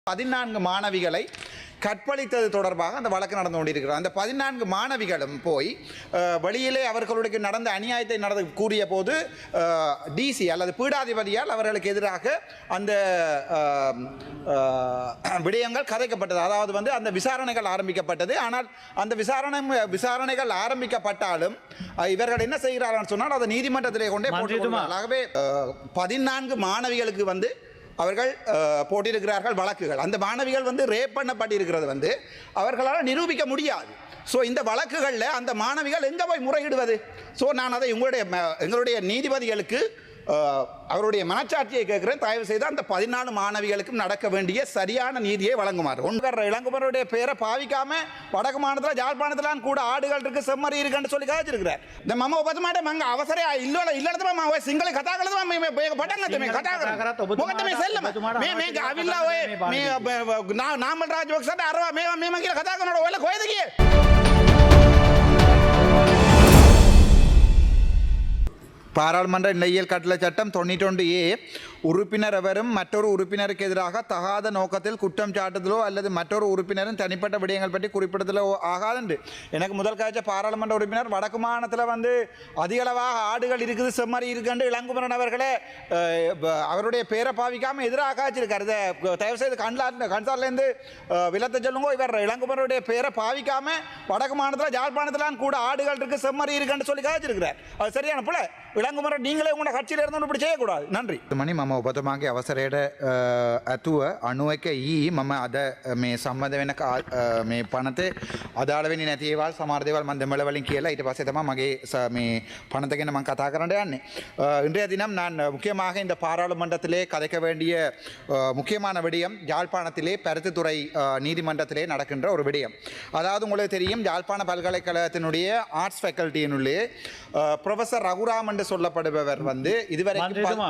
14 மாணவிகளை கற்பழித்தது தொடர்பாக அந்த வழக்கு நடந்து கொண்டிருக்கிறது. அந்த 14 மாணவிகளும் போய் வெளியிலே அவர்களுக்கு நடந்த அநியாயத்தை நடந்து கூறிய போது டிசி அல்லது பீடாதிபதியால் அவர்களுக்கு எதிராக அந்த விடயங்கள் கதைக்கப்பட்டது. அதாவது அந்த விசாரணைகள் ஆரம்பிக்கப்பட்டது. ஆனால் அந்த விசாரணைகள் ஆரம்பிக்கப்பட்டாலும் இவர்கள் என்ன செய்கிறார்கள் சொன்னால் அதை நீதிமன்றத்திலே கொண்டே போட்டுக்கொள்வார்கள். ஆகவே 14 மாணவிகளுக்கு அவர்கள் போட்டிருக்கிறார்கள் வழக்குகள். அந்த மாணவிகள் ரேப் பண்ணப்பட்டிருக்கிறது அவர்களால் நிரூபிக்க முடியாது. ஸோ இந்த வழக்குகளில் அந்த மாணவிகள் எங்கே போய் முறையிடுவது? ஸோ நான் அதை எங்களுடைய நீதிபதிகளுக்கு அவருடைய மனச்சாட்சியை கேட்கிறேன். தயவு செய்து அந்த 14 மாணவிகளுக்கும் நடக்க வேண்டிய சரியான நீதியை வழங்குமாறு. இளங்குமரனுடைய பேரை பாவிக்காம வடக்கு மாநிலத்தில் ஜாழ்ப்பாணத்தில் கூட ஆடுகள் இருக்கு, செம்மறி இருக்குன்னு சொல்லி காய்ச்சிருக்கிறார். இந்த மம்ம ஒப்பது மாட்டே மங்க அவசர இல்ல சிங்கள கதாக்களது பட்டங்க கதாகரமே செல்லும் நாமல் ராஜபக்ச அரவா மேமங்கிற கதாகனோட ஒல்ல கோயதுக்கே பாராளுமன்ற நிலையியல் கட்டளை சட்டம் 91A உறுப்பினர் எவரும் மற்றொரு உறுப்பினருக்கு எதிராக தகாத நோக்கத்தில் குற்றம் சாட்டுதலோ அல்லது மற்றொரு உறுப்பினரின் தனிப்பட்ட விடயங்கள் பற்றி குறிப்பிடுதலோ ஆகாது. எனக்கு முதல் காய்ச்ச பாராளுமன்ற உறுப்பினர் வடக்கு மாநிலத்தில் அதிகளவாக ஆடுகள் இருக்குது, செம்மறி இருக்குன்னு இளங்குமரன் அவர்களே அவருடைய பேரை பாவிக்காமல் எதிராக காய்ச்சிருக்காரு. தயவு செய்து கண்சார்லேருந்து விலத்த சொல்லுங்க. இவர் இளங்குமரனுடைய பேரை பாவிக்காமல் வடக்கு மாநிலத்தில் ஜாழ்ப்பாணத்தில் கூட ஆடுகள் இருக்குது, செம்மறி இருக்குன்னு சொல்லி காய்ச்சிருக்கிறார். அது சரியான போல இளங்குமரன் நீங்களே உங்களோட கட்சியில் இருந்து இப்படி செய்யக்கூடாது. நன்றி. மணி මම ඔබතුමාගේ අවසරයට ඇතුව 91 මම අද මේ සම්බන්ධ වෙන මේ පනතේ අදාළ වෙන්නේ නැති ඒවල් සමහර දේවල් මම දෙමළ වලින් කියලා ඊට පස්සේ තමයි මගේ මේ පනත ගැන මම කතා කරන්න යන්නේ. இன்றைய தினம் நான் முக்கியமாக இந்த பாராளுமன்றத்திலே கதைக்க வேண்டிய முக்கியமான விடயம் யாழ்ப்பாணத்திலே பருத்தித்துறை நீதிமன்றத்திலே நடக்கின்ற ஒரு விடயம். அதாவது உங்களுக்கு தெரியும், யாழ்ப்பாண பல்கலைக்கழகத்தினுடைய ஆர்ட்ஸ் ஃபேக்கல்ட்டியினுள்ளே ப்ரொஃபஸர் ரகுராம் என்று சொல்லப்படுபவர் இதுவரைக்கும்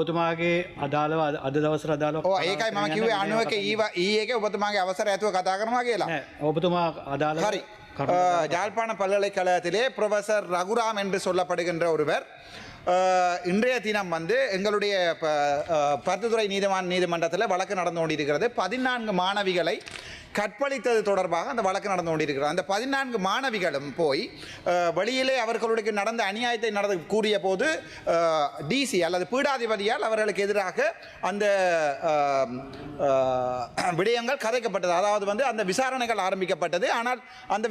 ඔබතුමාගේ අදාළව අද දවසට අදාළව ඒකයි මම කිව්වේ 91 ඊයේ ඔබතුමාගේ අවසරය ඇතුව කතා කරනවා කියලා. ඔබතුමා අදාළව හරි. யாழ்ப்பாண பல்கலைக்கழகத்திலே ப்ரொஃபஸர் ரகுராம் என்று சொல்லப்படுகின்ற ஒருவர் இன்றைய தினம் எங்களுடைய பருத்தித்துறை நீதிமன்றத்தில் வழக்கு நடந்து கொண்டிருக்கிறது. 14 மாணவிகளை கற்பழித்தது தொடர்பாக அந்த வழக்கு நடந்து கொண்டிருக்கிறது. அந்த 14 மாணவிகளும் போய் வெளியிலே அவர்களுக்கு நடந்த அநியாயத்தை நடந்து கூறிய போது டிசி அல்லது பீடாதிபதியால் அவர்களுக்கு எதிராக அந்த விடயங்கள் கதைக்கப்பட்டது. அதாவது அந்த விசாரணைகள் ஆரம்பிக்கப்பட்டது. ஆனால் அந்த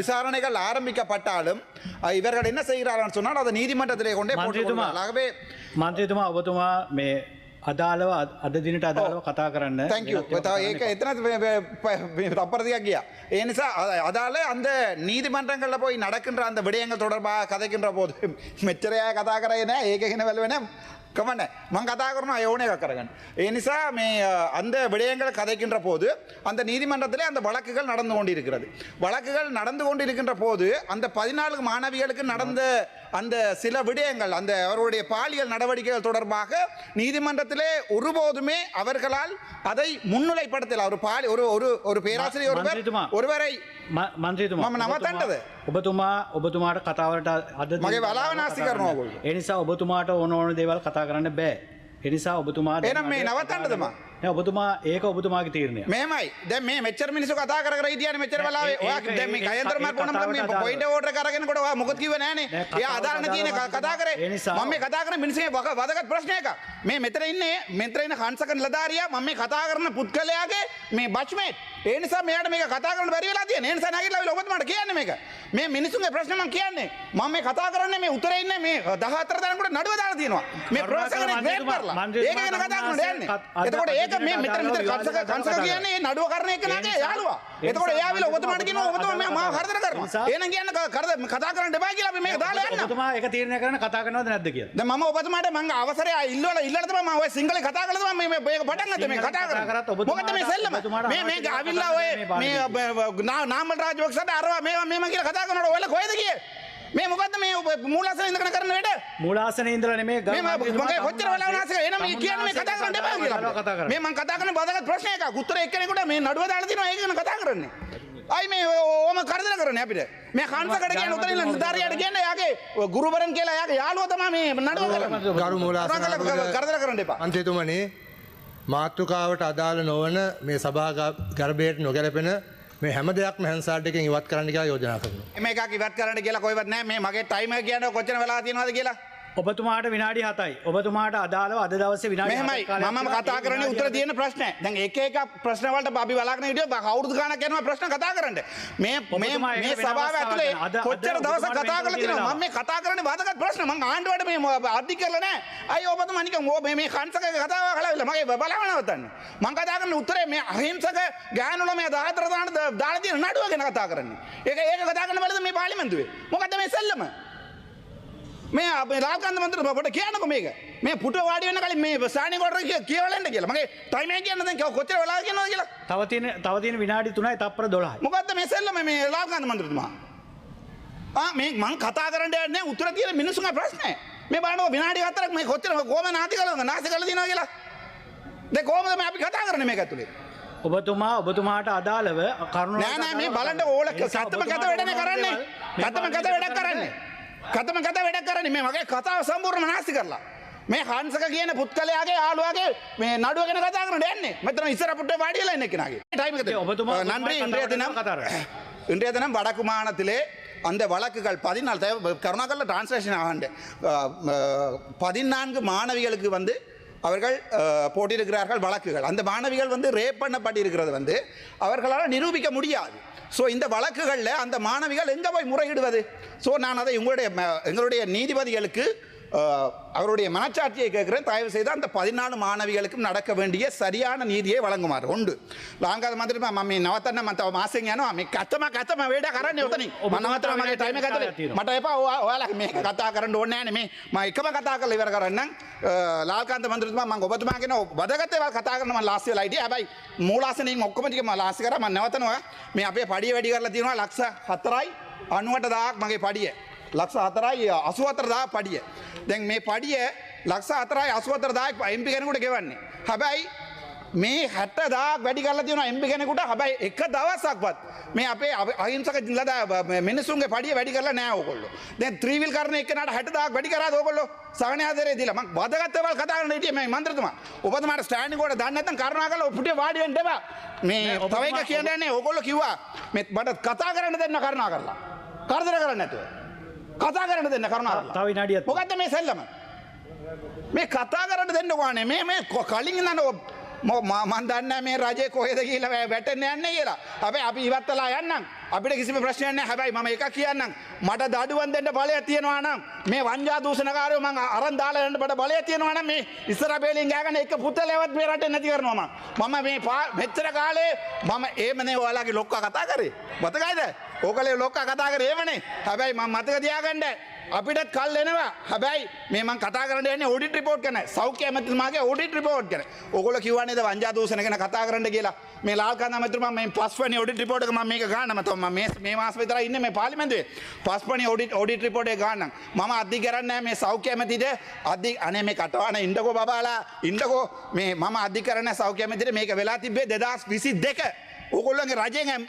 விசாரணைகள் ஆரம்பிக்கப்பட்டாலும் இவர்கள் என்ன செய்கிறார்கள் சொன்னால் அதை நீதிமன்றத்திலே கொண்டே போட்டுக்கொள்வார்கள். ஆகவே මන්ත්‍රීතුමා ඔබතුමා මේ අදාළව අද දිනට අදාළව කතා කරන්න. Thank you. ඒක එතන තප්පරයක් ගියා. ඒ නිසා අදාළ அந்த நீதிமன்றங்களில் போய் நடக்கின்ற அந்த விடயங்கள் தொடர்பாக கதைக்கின்ற போது මෙච්චරය කතා කරේ නෑ. ඒක කියන වැලුවේ නෑ. கமண்ண மங்க கதா කරනවා யோனே கக்கறகன். ඒ නිසා මේ அந்த விடயங்களை கதைக்கின்ற போது அந்த நீதிமன்றத்திலே அந்த வழக்குகள் நடந்து கொண்டிருக்கிறது. வழக்குகள் நடந்து கொண்டிருக்கின்ற போது அந்த 14 மாணவிகளுக்கு நடந்த அந்த சில விடயங்கள் அந்த அவருடைய பாலியல் நடவடிக்கைகள் தொடர்பாக நீதிமன்றத்திலே ஒருபோதுமே அவர்களால் அதை முன்னிலைப்படுத்தல. ஒரு பேராசிரியர் ஒருவரை මන්ත්‍රීතුමා මම නවත්තන්නද? ඔබතුමාට කතාවට අද මගේ වලාව නාස්ති කරනවා ඔයගොල්ලෝ. ඒ නිසා ඔබතුමාට ඕන දේවල් කතා කරන්න බෑ. ඒ නිසා ඔබතුමා එහෙනම් මේ නවත්තන්නද මම? නෑ ඔබතුමා ඒක ඔබතුමාගේ තීරණය. මෙහෙමයි. දැන් මේ මෙච්චර මිනිස්සු කතා කර හිටියානේ මෙච්චර වෙලාවේ. ඔයා දැන් මේ කයන්තර මාර්ගොනම් මේ පොයින්ට් ඕඩර් කරගෙනකොට ඔයා මොකද කිව්වේ නෑනේ. එයා අදාළ නැතිනේ කතා කරේ. මම මේ කතා කරන මිනිස්සේ වදගත් ප්‍රශ්න එකක්. මේ මෙතන ඉන්න හංසක නිලධාරියා මම මේ කතා කරන පුද්ගලයාගේ මේ බච්මේට්. ඒ නිසා මෙයාට මේක කතා කරන්න බැරි වෙලා තියෙනවා. ඒ නිසා නැගිටලා ඔබතුමාට කියන්නේ මේක. මේ මිනිස්සුන්ගේ ප්‍රශ්න මම කියන්නේ. මම මේ කතා කරන්නේ මේ උතරේ ඉන්නේ මේ 14 දෙනෙකුට නඩුව දාලා තියෙනවා. මේ ප්‍රොෆෙසර් කෙනෙක් ග්‍රේඩ් කරලා. ඒක ගැන කතා කරන්න යන්නේ. එතකොට ඒක මේ මෙතන කංශක කියන්නේ මේ නඩුව කරන එක නගේ යාළුවා. එතකොට එයා විල ඔබතුමාට කියනවා ඔබතුමා මාව කරදර කරනවා. එහෙනම් කියන්න කතා කරන්න එපා කියලා අපි මේක දාලා යන්න. ඔබතුමා ඒක තීරණය කරන්න කතා කරනවද නැද්ද කියලා. දැන් මම ඔබතුමාට මම අවසරය ඉල්ලලා තමයි මම ඔය සිංහලෙන් කතා කරලා තමයි මේ මේක පටන් ගත්තේ මේ කතා කරා. මොකද මේ සෙල්ලම මේ අවිල්ලා ඔය මේ නාමල් රාජපක්ෂ අරවා මේවා කියලා කතා කරනකොට ඔයලා කොහෙද ගියේ? මේ මොකද්ද මේ මූලාසනේ ඉඳගෙන කරන වැඩ? මූලාසනේ ඉඳලා නෙමෙයි මගේ කොච්චර වෙලා වුණාද එහෙනම් මේ කියන්නේ මේ කතා කරන්න එපා කියලා. මේ මම කතා කරන බදගත් ප්‍රශ්න එකක්. උත්තර එක්කෙනෙකුට මේ නඩුව දාලා තිනවා ඒක ගැන කතා කරන්නේ. අයි මේ ඕම කරදර කරන්නේ අපිට. මේ කංශකට කියන උතරින් නිලධාරියාට කියන්නේ යාගේ ගුරුවරන් කියලා යාගේ යාළුවා තමයි මේ නඩුව කරන්නේ. ගරු මූලාසන කරදර කරන්න එපා. මන්ත්‍රීතුමනි මාතෘකාවට අදාළ නොවන මේ සභා ගර්භයට නොගැලපෙන මේ හැම දෙයක්ම හැන්සාල්ට් එකෙන් ඉවත් කරන්න කියලා යෝජනා කරනවා. මේකක් ඉවත් කරන්න කියලා කොයිවත් නැහැ. මේ මගේ ටයිමර් කියන්නේ කොච්චර වෙලා තියෙනවද කියලා. ඔබතුමාට විනාඩි 7යි. ඔබතුමාට අදාළව අද දවසේ විනාඩි 7ක් මෙහෙමයි මම කතා කරන්නේ උත්තර තියෙන ප්‍රශ්න. දැන් එක ප්‍රශ්න වලට අපි බලාගෙන හිටියෝ කවුරුදු ගානක් යනවා ප්‍රශ්න කතා කරන්න. මේ සභාව ඇතුලේ කොච්චර දවසක් කතා කරලා තියෙනවා. මම මේ කතා කරන්නේ වාදගත් ප්‍රශ්න. මම ආණ්ඩුවට මේ අධි කරලා නැහැ. අයි ඔබතුමා නිකන් මේ කංශක කතාව කළා මගේ බලාගෙන නවත්තන්නේ. මම කතා කරන උත්තරේ මේ අහිංසක ගෑනුල මේ 14 දාලා තියෙන නඩුව ගැන කතා කරන්නේ. ඒක කතා කරන බලද මේ පාර්ලිමේන්තුවේ. මොකද්ද මේ සෙල්ලම? මේ රාජකාන්ත මන්ත්‍රීතුමා පොඩ්ඩක් කියන්නකෝ මේක. මේ පුට වාඩි වෙන කලින් මේ ස්ථානික කොට කියවලන්න කියලා. මගේ ටයිම් එක කියන්න දැන් කොච්චර වෙලා කියනවද කියලා. තව තියෙන විනාඩි 3යි තප්පර 12යි. මොකද්ද මේ සෙල්ලම මේ රාජකාන්ත මන්ත්‍රීතුමා? මේ මං කතා කරන්න යන්නේ උත්තර තියෙන මිනිස්සුන්ගේ ප්‍රශ්නේ. මේ බලන්න විනාඩි 4ක් මේ කොච්චර කොහොම නැති කරලා දිනවා කියලා. දැන් කොහොමද මේ අපි කතා කරන්නේ මේක ඇතුලේ? ඔබතුමාට අදාළව කරුණු නෑ මේ බලන්න ඕල කතම කත වැඩනේ කරන්නේ. කතම කත වැඩක් කරන්නේ. කතම කත වැඩක් කරන්නේ මේ මගේ කතාව සම්පූර්ණයෙන්ම නැස්ති කරලා. මේ හංසක කියන පුත්කලයාගේ යාළුවාගේ මේ නඩුව ගැන කතා කරන්න යන්නේ. මෙතන ඉස්සර පුටේ වාඩි වෙලා ඉන්න කෙනාගේ. டைம் එකද? நன்றி. இன்றைய தினம் வடக்கு மாநிலத்திலே அந்த வழக்குகள் 14 கருணாகரில் டிரான்ஸ்லேஷன் ஆகண்டு 14 மாணவிகளுக்கு வந்து அவர்கள் போட்டியிருக்கிறார்கள் வழக்குகள். அந்த மாணவிகள் வந்து ரேப் பண்ணப்பட்டிருக்கிறது வந்து அவர்களால் நிரூபிக்க முடியாது. ஸோ இந்த வழக்குகளில் அந்த மாணவிகள் எங்கே போய் முறையிடுவது? ஸோ நான் அதை எங்களுடைய நீதிபதிகளுக்கு அவருடைய மனச்சாட்சியை கேட்குறேன். தயவு செய்து அந்த 14 மாணவிகளுக்கும் நடக்க வேண்டிய சரியான நீதியை வழங்குமாறு உண்டு. ලාංකාද මන්ත්‍රී මම නවත්තන්න මම තව මාසෙන් යනවා. මේ කතම වේඩ කරන්නේ උතනින්. මම නවත්තනවා මගේ ටයිම් එක ඇතුලේ. මට එපා ඔයාලා මේක කතා කරන්න ඕනේ නැහැ නේ. මේ මම එකම කතා කරලා ඉවර කරන්නම්. ලාල්කාන්ත මන්ත්‍රීතුමා මම ඔබතුමා කියන වදගත් ඒවා කතා කරන මම ලාස්ට් වෙලා හිටියේ. හැබැයි මූලාසනින් ඔක්කොම ටික මම ලාස්ට් කරා. මම නවත්තනවා. මේ අපේ පඩිය වැඩි කරලා තියෙනවා ලක්ෂ 4යි 98,000ක් මගේ පඩිය. ලක්ෂ 4යි 84,000 පඩිය. දැන් මේ පඩිය ලක්ෂ 4යි 84,000ක් MP කෙනෙකුට ගෙවන්නේ. හැබැයි මේ 60,000ක් වැඩි කරලා තියෙනවා MP කෙනෙකුට. හැබැයි එක දවසක්වත් මේ අපේ අහිංසක මිනිස්සුන්ගේ පඩිය වැඩි කරලා නැහැ ඕගොල්ලෝ. දැන් ත්‍රිවිල් කරන එක්කනට 60,000ක් වැඩි කරාද ඕගොල්ලෝ? සගණ ආදරේ දීලා මම වදගත් ඒවා කතා කරන්න හිටියේ මේ මන්ත්‍රීතුමා. ඔබතුමාට ස්ටෑන්ඩින් කොට දන්නේ නැත්නම් කරුණාකරලා පුටේ වාඩි වෙන්න එපා. මේ තව එක කියන්නේ ඕගොල්ලෝ කිව්වා මේ මට කතා කරන්න දෙන්න කරුණාකරලා. කරදර කරන්නේ නැතුව. කතා කරන්න දෙන්න කරුණාකරලා. තව විනාඩියක්. මොකද්ද මේ සෙල්ලම? මේ කතා කරන්න දෙන්න ඕනේ. මේ කලින් ඉඳන් මම දන්නේ මේ රජේ කොහෙද කියලා වැටෙන්න යන්නේ කියලා. හැබැයි අපි ඉවත් වෙලා යන්නම්. අපිට කිසිම ප්‍රශ්නයක් නැහැ. හැබැයි මම එකක් කියන්නම්. මට දඩුවම් දෙන්න බලයක් තියෙනවා නම් මේ වංජා දූෂණකාරයෝ මං අරන් දාලා යන්න බඩ බලයක් තියෙනවා නම් මේ ඉස්සර බේලින් ගෑගෙන එක පුතලේවත් මේ රටේ නැති කරනවා මම මේ මෙච්චර කාලේ මම ඒමනේ ඔයාලගේ ලොක්කා කතා කරේ. මතකයිද? ඕකලේ ලොක්කා කතා කරේ ඒමනේ. හැබැයි මම මතක තියාගන්න අපිටත් කල් එනවා. හැබැයි මේ මං කතා කරන්න යන්නේ ඔඩිට් රිපෝට් ගැන. සෞඛ්‍ය ඇමතිතුමාගේ ඔඩිට් රිපෝට් ගැන. ඕගොල්ලෝ කිව්වනේ ද වංජා දූෂණ ගැන කතා කරන්න කියලා. මේ ලාල්කාන්ත ඇමතිතුමා මේ පස්වෙනි ඔඩිට් රිපෝට් එක මම මේක ගන්න මම මේ මාස විතරයි ඉන්නේ මේ පාර්ලිමේන්තුවේ. පස්වෙනි ඔඩිට් රිපෝට් එක ගන්න. මම අධි කරන්නේ මේ සෞඛ්‍ය ඇමතිද අධි අනේ මේ කටවන ඉන්නකෝ බබාලා ඉන්නකෝ මේ මම අධි කරන්නේ සෞඛ්‍ය ඇමතිද මේක වෙලා තිබ්බේ 2022. ඕගොල්ලන්ගේ රජයෙන්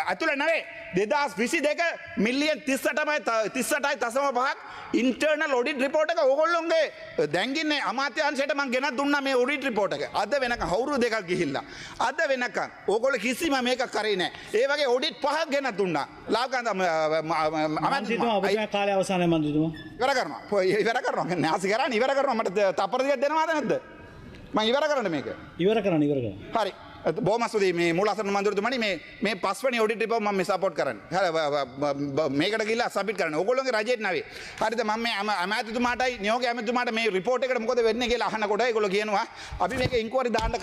ඇතුළේ නෙවෙයි 2022 මිලියන් 38.5ක් ඉන්ටර්නල් ඔඩිට් රිපෝට් එක ඕගොල්ලොන්ගේ දැන්ගින්නේ අමාත්‍යාංශයට මම ගෙනත් දුන්නා මේ ඔඩිට් රිපෝට් එක. අද වෙනකන් අවුරුදු දෙකක් ගිහිල්ලා. අද වෙනකන් ඕගොල්ලෝ කිසිම මේක කරේ නැහැ. ඒ වගේ ඔඩිට් 5ක් ගෙනත් දුන්නා. ලාල්කාන්ත මන්ත්‍රීතුමා ඔබගේ කාලය අවසානයේ මන්ත්‍රීතුමා. ඉවර කරනවා. ඉවර කරනවා. නාසි කරන්නේ ඉවර කරනවා. මට තප්පර දෙකක් දෙනවද නැද්ද? මම ඉවර කරන්න මේක. ඉවර කරන්න. හරි. බොහොම ස්තුතියි මේ මූලාසන මන්ත්‍රීතුමනි මේ පස්වෙනි ඔඩිට් රිපෝට් මම මේ සපෝට් කරන්නේ. මේකට ගිහිල්ලා සබ්මිට් කරන්න. ඕගොල්ලෝගේ රජෙත් නෙවෙයි. හරිද? මම මේ අමාත්‍යතුමාටයි නියෝග ඇමතිතුමාට මේ රිපෝට් එකට මොකද වෙන්නේ කියලා අහනකොට ඒගොල්ලෝ කියනවා අපි මේක ඉන්ක්වයරි දාන්න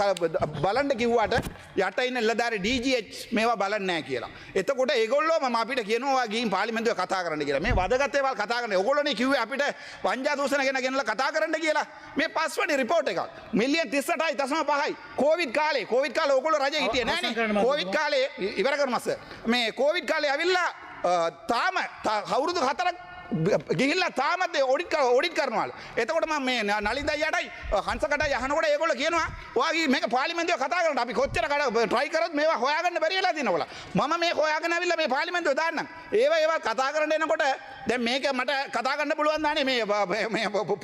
බලන්න කිව්වට යට ඉන්න නිලධාරි DGH මේවා බලන්නේ නැහැ කියලා. එතකොට ඒගොල්ලෝ මම අපිට කියනවා ගිහින් පාර්ලිමේන්තුවේ කතා කරන්න කියලා. මේ වදගත් ඒවා කතා කරන්න. ඕගොල්ලෝනේ කිව්වේ අපිට වංජා දූෂණ ගැන ගෙනලා කතා කරන්න කියලා. මේ පස්වෙනි රිපෝට් එකක්. මිලියන් 38.5යි. කොවිඩ් කාලේ ඕගොල්ලෝ රජේ හිටියේ නෑනේ. කොවිඩ් කාලේ ඉවර කරමස්ස. මේ කොවිඩ් කාලේ ඇවිල්ලා තාම අවුරුදු 4ක් ගිහිල්ලා තාමත් ඔඩිට් කරනවලු. එතකොට මම මේ නලින් දයියාටයි හංසකටයි අහනකොට ඒගොල්ලෝ කියනවා ඔයාගේ මේක පාර්ලිමේන්තුවේ කතා කරන්න අපි කොච්චර try කරොත් මේවා හොයාගන්න බැරි වෙලා තියෙනවා. මම මේ හොයාගෙන අවිල්ලා මේ පාර්ලිමේන්තුවේ දාන්නම්. ඒවා කතා කරන්න එනකොට දැන් මේක මට කතා කරන්න පුළුවන් දානේ මේ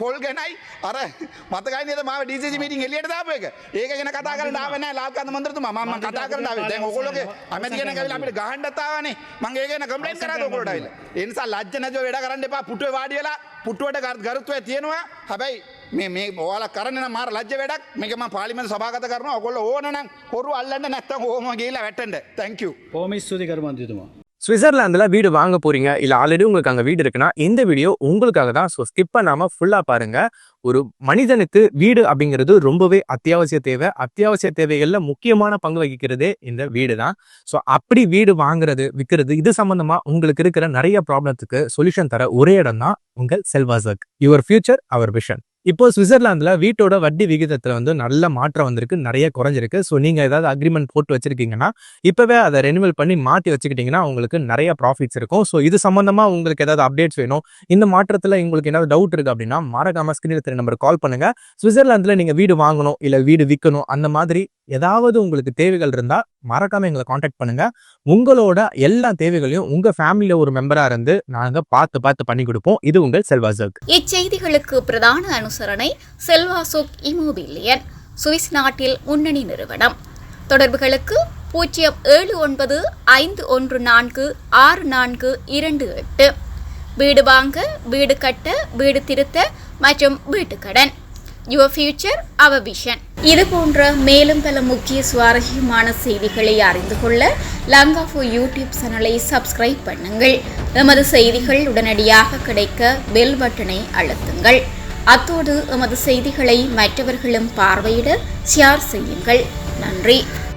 පොල් ගැනයි අර මතකයි නේද මාව DCC මීටින් එළියට දාපු එක. ඒක ගැන කතා කරන්න ආවේ නැහැ ලාල්කාන්ත මන්ත්‍රීතුමා. මම කතා කරන්න ආවේ. දැන් ඔයගොල්ලෝගේ අමැති කෙනෙක් ඇවිල්ලා අපිට ගහන්නත් ආවනේ. මම ඒක ගැන කම්ප්ලේන්ට් කරාද ඔයගොල්ලෝට ඇවිල්ලා. ඒ නිසා ලැජ්ජ නැතුව වැඩ කරන්න එපා. පුටුවේ වාඩි වෙලා පුටුවට ගරුත්වය තියෙනවා. හැබැයි මේ ඔයාලා කරන්නේ නම් මාර ලැජ්ජ වැඩක්. මේක මම පාර්ලිමේන්තු සභාගත කරනවා. ඔයගොල්ලෝ ඕන නම් හොරු අල්ලන්න නැත්තම් ඕම ගිහිල්ලා වැටෙන්න. thank you. බොහොම ස්තුතියි කරු මන්ත්‍රීතුමා. சுவிட்சர்லாந்துல வீடு வாங்க போறீங்க இல்ல ஆல்ரெடி உங்களுக்கு அங்க வீடு இருக்குன்னா இந்த வீடியோ உங்களுக்காக தான். ஸோ ஸ்கிப் பண்ணாம ஃபுல்லா பாருங்க. ஒரு மனிதனுக்கு வீடு அப்படிங்கிறது ரொம்பவே அத்தியாவசிய தேவை. அத்தியாவசிய தேவைகள்ல முக்கியமான பங்கு வகிக்கிறதே இந்த வீடு தான். ஸோ அப்படி வீடு வாங்குறது விற்கிறது இது சம்பந்தமா உங்களுக்கு இருக்கிற நிறைய ப்ராப்ளத்துக்கு சொல்யூஷன் தர ஒரே இடம் தான் உங்கள் செல்வாசக். Your future our vision. இப்போ சுவிட்சர்லாந்துல வீட்டோட வட்டி விகிதத்துல வந்து நல்ல மாற்றம் வந்திருக்கு, நிறைய குறைஞ்சிருக்கு. ஸோ நீங்க ஏதாவது அக்ரிமெண்ட் போட்டு வச்சிருக்கீங்கன்னா இப்பவே அதை ரெனிவல் பண்ணி மாற்றி வச்சுக்கிட்டீங்கன்னா உங்களுக்கு நிறைய ப்ராஃபிட்ஸ் இருக்கும். ஸோ இது சம்பந்தமா உங்களுக்கு ஏதாவது அப்டேட்ஸ் வேணும், இந்த மாற்றத்துல உங்களுக்கு ஏதாவது டவுட் இருக்கு அப்படின்னா மறக்காம ஸ்கிரீன்ல தெரிய நம்பர் கால் பண்ணுங்க. சுவிட்சர்லாந்துல நீங்க வீடு வாங்கணும் இல்ல வீடு விற்கணும் அந்த மாதிரி ஏதாவது உங்களுக்கு தேவைகள் இருந்தா மறக்காம எங்களை காண்டாக்ட் பண்ணுங்க. உங்களோட எல்லா தேவைகளையும் உங்க ஃபேமிலியில ஒரு மெம்பரா இருந்து நாங்க பார்த்து பண்ணி கொடுப்போம். இது உங்கள் செல்வாசக். இச்செய்திகளுக்கு பிரதான அனுசரணை செல்வாசோக் இமோபிலியன், சுவிஸ் நாட்டில் முன்னணி நிறுவனம். தொடர்புகளுக்கு 07951464428. வீடு வாங்க, வீடு கட்ட, வீடு திருத்த மற்றும் வீட்டுக்கடன். Your future our vision. இது போன்ற மேலும் பல முக்கிய சுவாரஸ்யமான செய்திகளை அறிந்து கொள்ள லங்காஃபோ யூடியூப் சேனலை சப்ஸ்கிரைப் பண்ணுங்கள். எமது செய்திகள் உடனடியாக கிடைக்க பெல் பட்டனை அழுத்துங்கள். அத்தோடு எமது செய்திகளை மற்றவர்களும் பார்வையிட ஷேர் செய்யுங்கள். நன்றி.